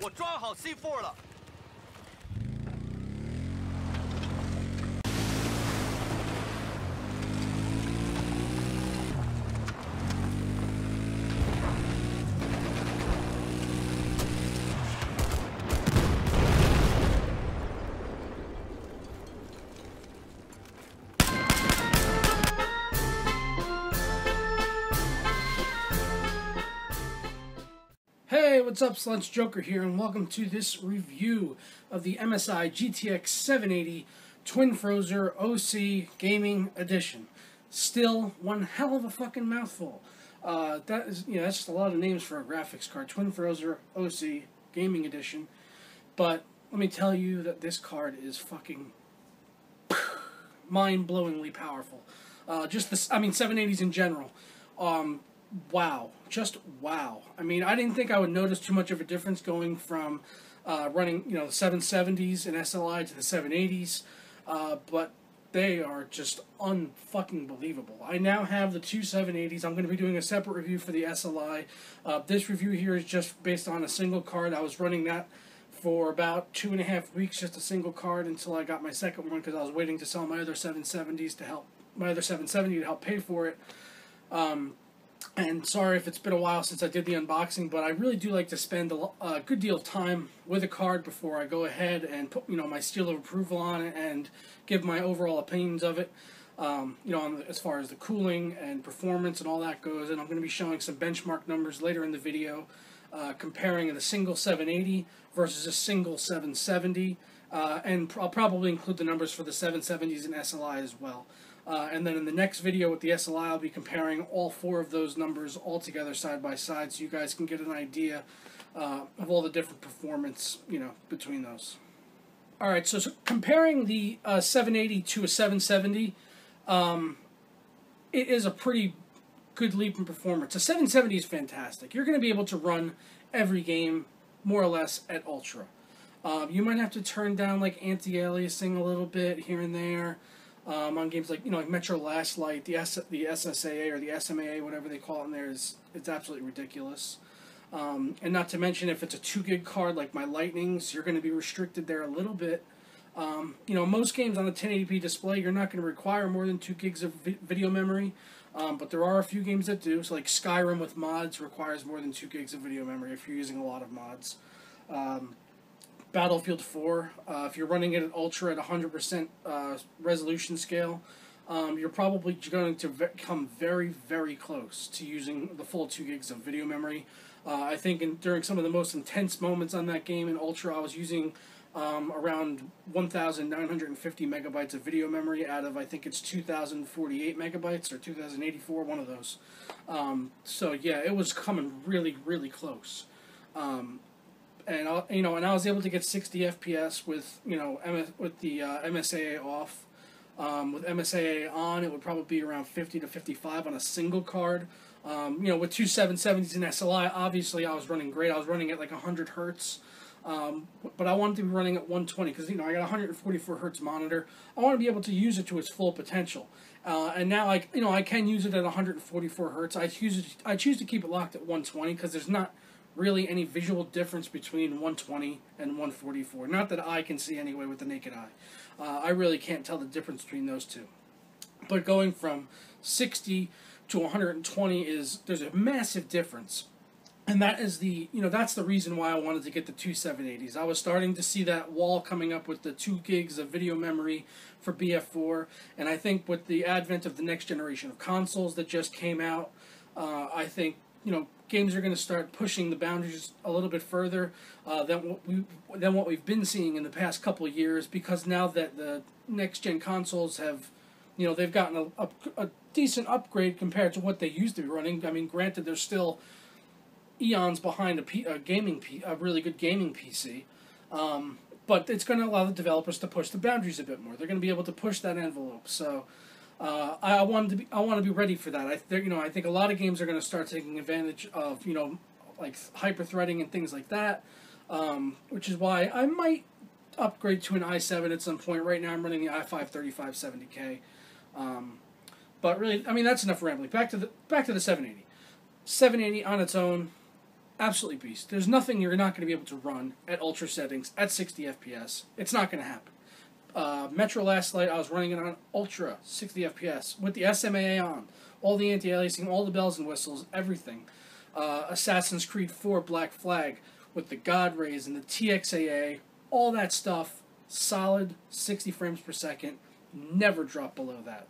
我装好 C4 了。 Hey, what's up, Slunch Joker here, and welcome to this review of the MSI GTX 780 Twin Frozr OC Gaming Edition. Still one hell of a fucking mouthful. That's just a lot of names for a graphics card. Twin Frozr OC Gaming Edition. But let me tell you that this card is fucking mind-blowingly powerful. 780s in general. Wow. Just wow. I mean, I didn't think I would notice too much of a difference going from running, the 770s and SLI to the 780s, but they are just unfucking believable. I now have the two 780s. I'm going to be doing a separate review for the SLI. This review here is just based on a single card. I was running that for about 2.5 weeks, just a single card, until I got my second one because I was waiting to sell my other 770s to help pay for it. And sorry if it's been a while since I did the unboxing, but I really do like to spend a good deal of time with a card before I go ahead and put my seal of approval on it and give my overall opinions of it. As far as the cooling and performance and all that goes, and I'm going to be showing some benchmark numbers later in the video, comparing the single 780 versus a single 770, and I'll probably include the numbers for the 770s and SLI as well. And then in the next video with the SLI, I'll be comparing all four of those numbers all together side by side, so you guys can get an idea of all the different performance, between those. All right, so comparing the 780 to a 770, it is a pretty good leap in performance. A 770 is fantastic. You're going to be able to run every game more or less at ultra. You might have to turn down like anti-aliasing a little bit here and there. On games like like Metro Last Light, the SSAA or the SMAA, whatever they call it in there, it's absolutely ridiculous. And not to mention, if it's a 2 gig card like my Lightnings, you're going to be restricted there a little bit. Most games on a 1080p display, you're not going to require more than 2 gigs of video memory, but there are a few games that do. So like Skyrim with mods requires more than 2 gigs of video memory if you're using a lot of mods. Battlefield 4, if you're running it at Ultra at 100% resolution scale, you're probably going to come very, very close to using the full 2 gigs of video memory. I think during some of the most intense moments on that game in Ultra, I was using around 1,950 megabytes of video memory out of, I think it's 2,048 megabytes or 2,084, one of those. So yeah, it was coming really, really close. And I was able to get 60 FPS with with the MSAA off. With MSAA on, it would probably be around 50 to 55 on a single card. With two 770s and SLI, obviously I was running great. I was running at like 100 hertz. But I wanted to be running at 120 because I got a 144 hertz monitor. I want to be able to use it to its full potential. And now I can use it at 144 hertz. I choose to keep it locked at 120 because there's not really any visual difference between 120 and 144. Not that I can see anyway with the naked eye. I really can't tell the difference between those two. But going from 60 to 120 there's a massive difference. And that is that's the reason why I wanted to get the two 780s. I was starting to see that wall coming up with the 2 gigs of video memory for BF4, and I think with the advent of the next generation of consoles that just came out, I think games are going to start pushing the boundaries a little bit further than what we've been seeing in the past couple of years, because now that the next gen consoles have, they've gotten a decent upgrade compared to what they used to be running. I mean, granted, they're still eons behind a really good gaming PC, but it's going to allow the developers to push the boundaries a bit more. They're going to be able to push that envelope. So I want to be ready for that. I think a lot of games are going to start taking advantage of like hyper-threading and things like that, which is why I might upgrade to an i7 at some point. Right now I'm running the i5 3570K, but really, I mean, that's enough rambling. Back to the 780. 780 on its own, absolutely beast. There's nothing you're not going to be able to run at ultra settings at 60 FPS. It's not going to happen. Metro last night, I was running it on ultra 60 FPS with the SMAA on, all the anti-aliasing, all the bells and whistles, everything. Assassin's Creed 4 Black Flag with the God Rays and the TXAA, all that stuff, solid 60 frames per second, never drop below that.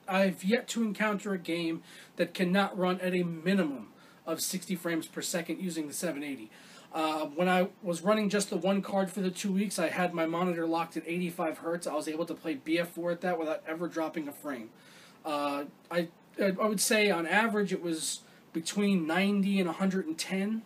I've yet to encounter a game that cannot run at a minimum of 60 frames per second using the 780. When I was running just the one card for the 2 weeks, I had my monitor locked at 85 hertz. I was able to play BF4 at that without ever dropping a frame. I would say on average it was between 90 and 110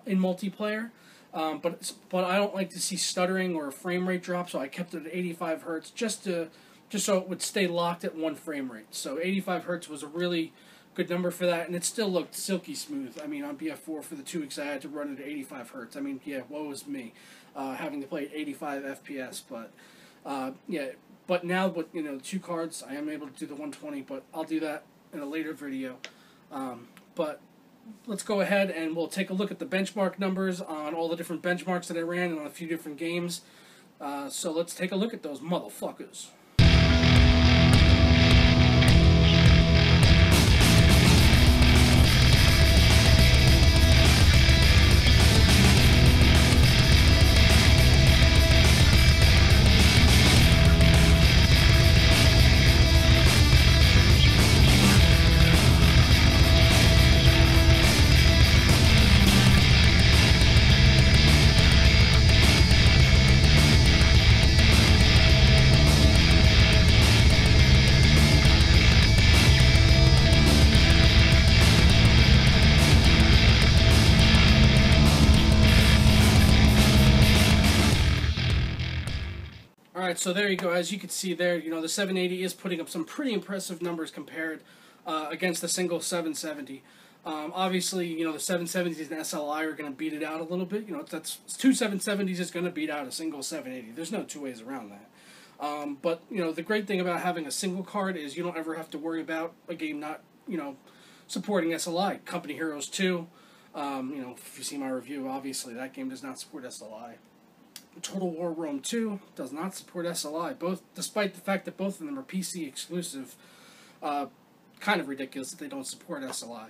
in multiplayer. But I don't like to see stuttering or frame rate drop, so I kept it at 85 hertz just so it would stay locked at one frame rate. So 85 hertz was a really good number for that, and it still looked silky smooth. I mean, on BF4 for the 2 weeks, I had to run it at 85 hertz. I mean, yeah, woe is me, having to play at 85 FPS. But yeah, but now with 2 cards, I am able to do the 120. But I'll do that in a later video. But let's go ahead and we'll take a look at the benchmark numbers on all the different benchmarks that I ran and on a few different games. So let's take a look at those motherfuckers. Alright, so there you go. As you can see there, the 780 is putting up some pretty impressive numbers compared against the single 770. Obviously, the 770s and SLI are going to beat it out a little bit. That's 2 770s is going to beat out a single 780. There's no two ways around that. But, the great thing about having a single card is you don't ever have to worry about a game not, supporting SLI. Company Heroes 2, if you see my review, obviously that game does not support SLI. Total War Rome 2 does not support SLI, despite the fact that both of them are PC exclusive. Kind of ridiculous that they don't support SLI.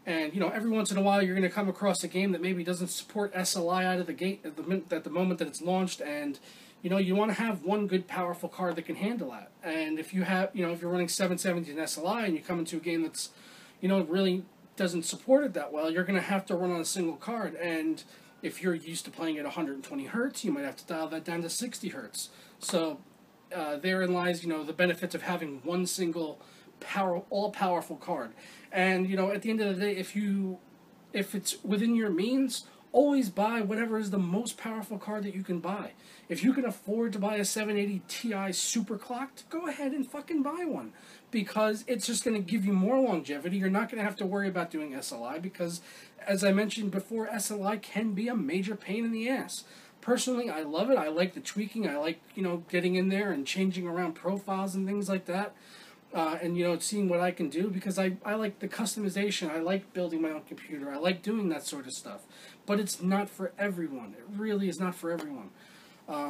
And, every once in a while you're going to come across a game that maybe doesn't support SLI out of the gate at the moment that it's launched, and, you want to have one good powerful card that can handle that. And if you have, if you're running 770 and SLI and you come into a game that's, really doesn't support it that well, you're going to have to run on a single card. And if you're used to playing at 120 hertz, you might have to dial that down to 60 hertz. So therein lies, the benefits of having one single all-powerful card. And, at the end of the day, if it's within your means, always buy whatever is the most powerful card that you can buy. If you can afford to buy a 780 Ti super clocked, go ahead and fucking buy one. Because it's just going to give you more longevity. You're not going to have to worry about doing SLI because, as I mentioned before, SLI can be a major pain in the ass. Personally, I love it. I like the tweaking. I like, getting in there and changing around profiles and things like that. And, seeing what I can do because I like the customization. I like building my own computer. I like doing that sort of stuff. But it's not for everyone. It really is not for everyone.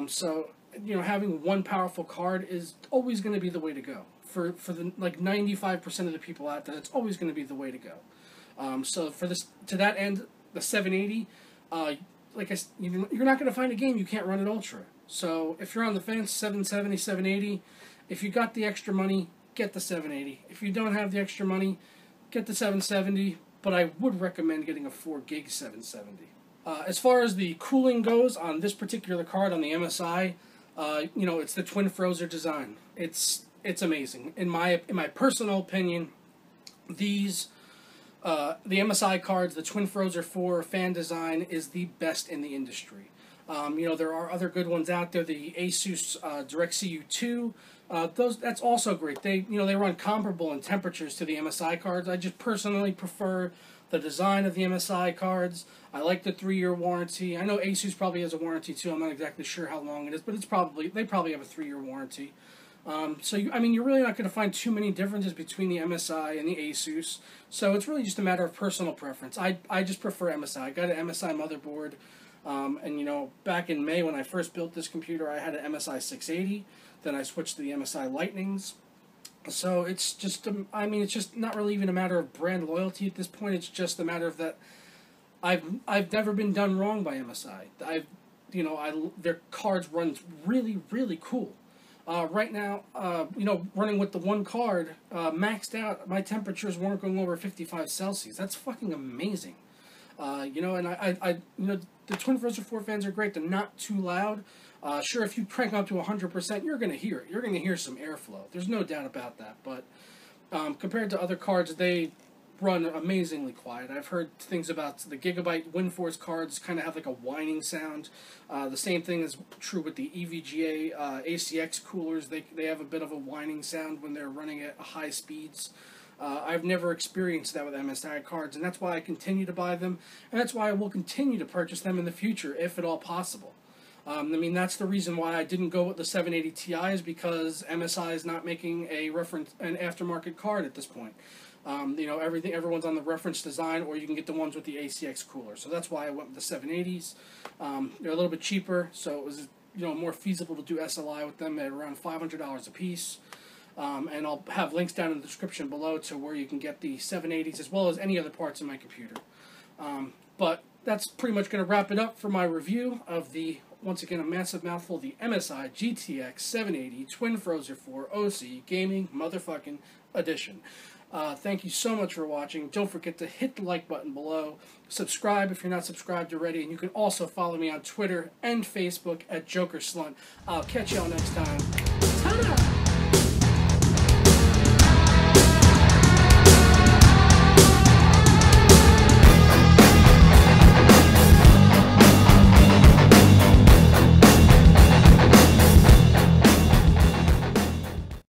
So, having one powerful card is always going to be the way to go. For the 95% of the people out there, that's always going to be the way to go. So to that end, the 780, you're not going to find a game you can't run at ultra. So if you're on the fence, 770, 780, if you got the extra money, get the 780. If you don't have the extra money, get the 770. But I would recommend getting a 4 gig 770. As far as the cooling goes on this particular card on the MSI, it's the twin Frozr design. It's amazing. In my personal opinion, the MSI cards, the twin Frozr 4 fan design is the best in the industry. There are other good ones out there. The Asus DirectX 2, that's also great. They run comparable in temperatures to the MSI cards. I just personally prefer the design of the MSI cards. I like the 3-year warranty. I know Asus probably has a warranty too. I'm not exactly sure how long it is, but they probably have a 3-year warranty. I mean, you're really not going to find too many differences between the MSI and the Asus. So it's really just a matter of personal preference. I just prefer MSI. I got an MSI motherboard, and you know, back in May when I first built this computer, I had an MSI 680. Then I switched to the MSI Lightnings. So it's just, I mean, it's just not really even a matter of brand loyalty at this point. It's just a matter of that I've never been done wrong by MSI. Their cards run really, really cool. Right now, running with the one card, maxed out, my temperatures weren't going over 55 Celsius. That's fucking amazing. The Twin Frozr 4 fans are great. They're not too loud. Sure, if you crank up to 100%, you're going to hear it. You're going to hear some airflow. There's no doubt about that. But compared to other cards, they run amazingly quiet. I've heard things about the Gigabyte WindForce cards kind of have like a whining sound. The same thing is true with the EVGA ACX coolers. They have a bit of a whining sound when they're running at high speeds. I've never experienced that with MSI cards, and that's why I continue to buy them, and that's why I will continue to purchase them in the future, if at all possible. I mean, that's the reason why I didn't go with the 780 Ti, is because MSI is not making an aftermarket card at this point. Everyone's on the reference design, or you can get the ones with the ACX cooler. So that's why I went with the 780s. They're a little bit cheaper, so it was more feasible to do SLI with them at around $500 a piece. And I'll have links down in the description below to where you can get the 780s as well as any other parts in my computer. But that's pretty much going to wrap it up for my review of the, once again, a massive mouthful, the MSI GTX 780 Twin Frozr 4 OC Gaming Motherfucking Edition. Thank you so much for watching. Don't forget to hit the like button below. Subscribe if you're not subscribed already. And you can also follow me on Twitter and Facebook at JokerSlunt. I'll catch y'all next time. Ta-da!